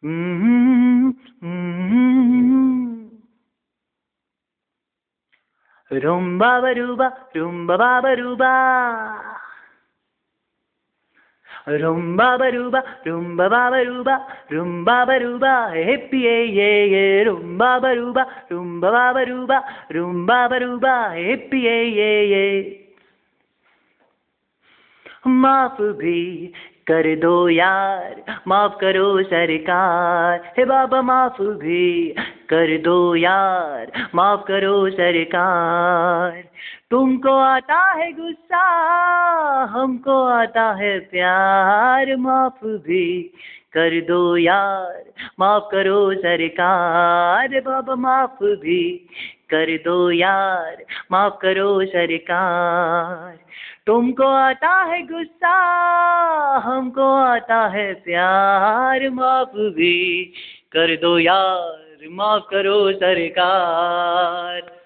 हम्म, Rumba बरूबा Rumba बाबरूबा Rumba बरूबा Rumba बाबरूबा Rumba बरूबा hippie ये Rumba बरूबा Rumba बाबरूबा Rumba बरूबा hippie ये माफ भी कर दो यार, माफ करो सरकार, हे बाबा माफ भी कर दो यार, माफ करो सरकार। तुमको आता है गुस्सा, हमको आता है प्यार, माफ भी कर दो यार, माफ करो सरकार, बाबा माफ भी कर दो यार, माफ करो सरकार। तुमको आता है गुस्सा, हमको आता है प्यार, माफ भी कर दो यार, माफ करो सरकार।